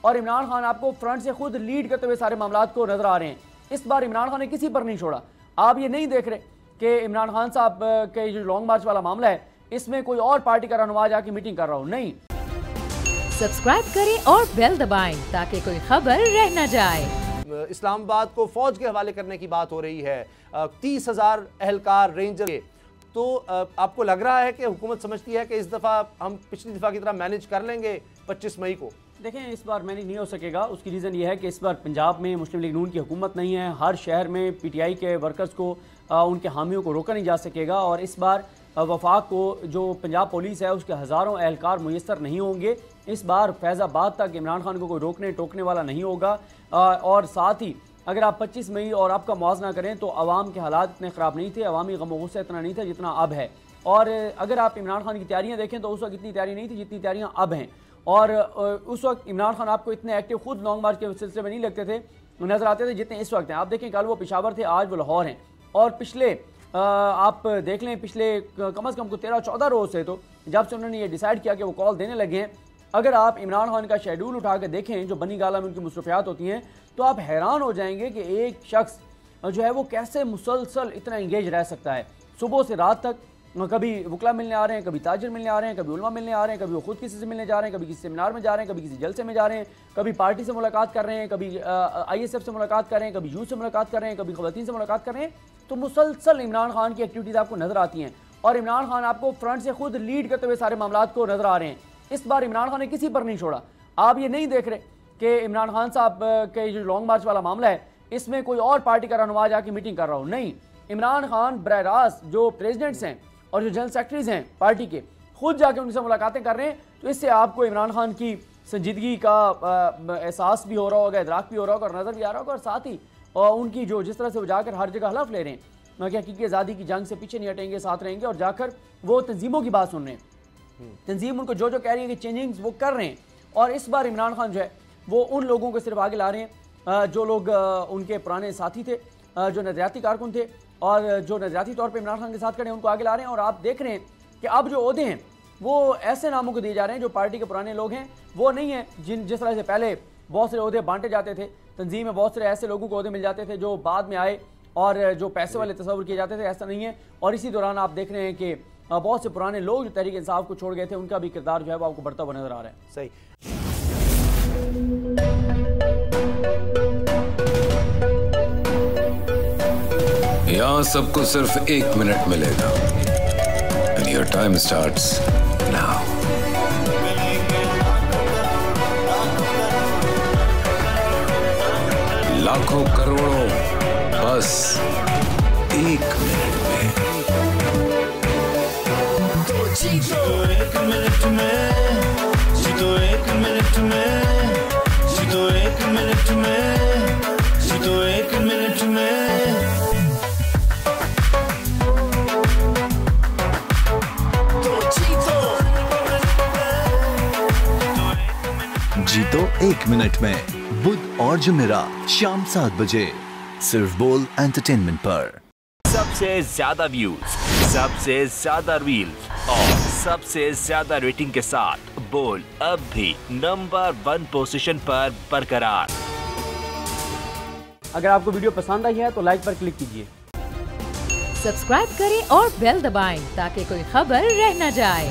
और इमरान खान आपको फ्रंट से खुद लीड करते हुए सारे मामला को नजर आ रहे हैं। इस बार इमरान खान ने किसी पर नहीं छोड़ा। आप ये नहीं देख रहे कि इमरान खान साहब के जो लॉन्ग मार्च वाला मामला है इसमें कोई और पार्टी का रहनुमा जाके मीटिंग कर रहा हूं, नहीं। सब्सक्राइब करें और बेल दबाएं ताकि कोई खबर रह न जाए। इस्लामाबाद को फौज के हवाले करने की बात हो रही है, 30,000 एहलकार रेंजर। तो आपको लग रहा है कि हुकूमत समझती है कि इस दफ़ा हम पिछली दफ़ा की तरह मैनेज कर लेंगे 25 मई को? देखें, इस बार मैनेज नहीं हो सकेगा। उसकी रीज़न ये है कि इस बार पंजाब में मुस्लिम लीग नून की हुकूमत नहीं है। हर शहर में PTI के वर्कर्स को उनके हामियों को रोका नहीं जा सकेगा। और इस बार वफाक को जो पंजाब पुलिस है उसके हज़ारों एहलकार मुयस्सर नहीं होंगे। इस बार फैज़ाबाद तक इमरान खान को कोई रोकने टोकने वाला नहीं होगा। और साथ ही अगर आप 25 मई और आपका मुआवजा करें तो आवाम के हालात इतने ख़राब नहीं थे, अवामी गम और गुस्सा इतना नहीं था जितना अब है। और अगर आप इमरान खान की तैयारियाँ देखें तो उस वक्त इतनी तैयारी नहीं थी जितनी तैयारियाँ अब हैं। और उस वक्त इमरान खान आपको इतने एक्टिव खुद लॉन्ग मार्च के सिलसिले में नहीं लगते थे, नजर आते थे जितने इस वक्त हैं। आप देखें, कल वो पेशावर थे, आज वो लाहौर हैं। और पिछले आप देख लें, पिछले कम से कम 13-14 रोज़ से, तो जब से उन्होंने ये डिसाइड किया कि वो कॉल देने लगे हैं, अगर आप इमरान खान का शेड्यूल उठा के देखें जो बनी गाला में उनकी मुसरफियात होती हैं, तो आप हैरान हो जाएंगे कि एक शख्स जो है वो कैसे मुसलसल इतना इंगेज रह सकता है। सुबह से रात तक कभी वकला मिलने आ रहे हैं, कभी ताजिर मिलने आ रहे हैं, कभी उलमा मिलने आ रहे हैं, कभी वो खुद किसी से मिलने जा रहे हैं, कभी किसी सेमिनार में जा रहे हैं, कभी किसी जलसे में जा रहे हैं, कभी पार्टी से मुलाकात कर रहे हैं, कभी ISF से मुलाकात कर रहे हैं, कभी यूथ से मुलाकात कर रहे हैं, कभी ख़वातीन से मुलाकात कर रहे हैं। तो मुसलसल इमरान खान की एक्टिविटीज़ आपको नजर आती हैं और इमरान खान आपको फ्रंट से खुद लीड करते हुए सारे मामला को नजर आ रहे हैं। इस बार इमरान खान ने किसी पर नहीं छोड़ा। आप ये नहीं देख रहे कि इमरान खान साहब के जो लॉन्ग मार्च वाला मामला है इसमें कोई और पार्टी का रहनुमा जाके मीटिंग कर रहा हूँ, नहीं। इमरान खान बराह रास्त जो प्रेसिडेंट्स हैं और जो जनरल सेक्रेटरीज हैं पार्टी के, खुद जाके उनसे मुलाकातें कर रहे हैं। तो इससे आपको इमरान खान की संजीदगी का एहसास भी हो रहा होगा, इदराक भी हो रहा होगा और नज़र भी आ रहा होगा। और साथ ही उनकी जो जिस तरह से वो जाकर हर जगह हलफ ले रहे हैं कि हकीकी आज़ादी की जंग से पीछे नहीं हटेंगे, साथ रहेंगे, और जाकर वो तंजीमों की बात सुन रहे हैं। तंजीम उनको जो जो कह रही है कि चेंजिंग्स वो कर रहे हैं। और इस बार इमरान खान जो है वो उन लोगों को सिर्फ आगे ला रहे हैं जो लोग उनके पुराने साथी थे, जो नजरियाती कारकुन थे और जो नजरियाती तौर पे इमरान खान के साथ खड़े हैं, उनको आगे ला रहे हैं। और आप देख रहे हैं कि अब जो ओहदे हैं वो ऐसे नामों को दिए जा रहे हैं जो पार्टी के पुराने लोग हैं, वो नहीं है जिस तरह से पहले बहुत से ओहदे बांटे जाते थे। तंजीम में बहुत सारे ऐसे लोगों को ओहदे मिल जाते थे जो बाद में आए और जो पैसे वाले तस्वर किए जाते थे, ऐसा नहीं है। और इसी दौरान आप देख रहे हैं कि बहुत से पुराने लोग जो तहरीक इंसाफ को छोड़ गए थे, उनका भी किरदार जो है वो आपको बढ़ता हुआ नजर आ रहा है। सही। यहाँ सबको सिर्फ 1 मिनट मिलेगा and your time starts now. लाखों करोड़ों बस 1 मिनट में। जीतो 1 मिनट में, जीतो 1 मिनट में, जीतो 1 मिनट में, जीतो 1 मिनट में। जीतो 1 मिनट में, बुध और जुमेरात शाम 7 बजे सिर्फ बोल एंटरटेनमेंट पर। सबसे ज्यादा व्यूज, सबसे ज्यादा रील्स और सबसे ज्यादा रेटिंग के साथ बोल अब भी नंबर 1 पोजीशन पर बरकरार। अगर आपको वीडियो पसंद आई है तो लाइक पर क्लिक कीजिए, सब्सक्राइब करें और बेल दबाएं ताकि कोई खबर रह न जाए।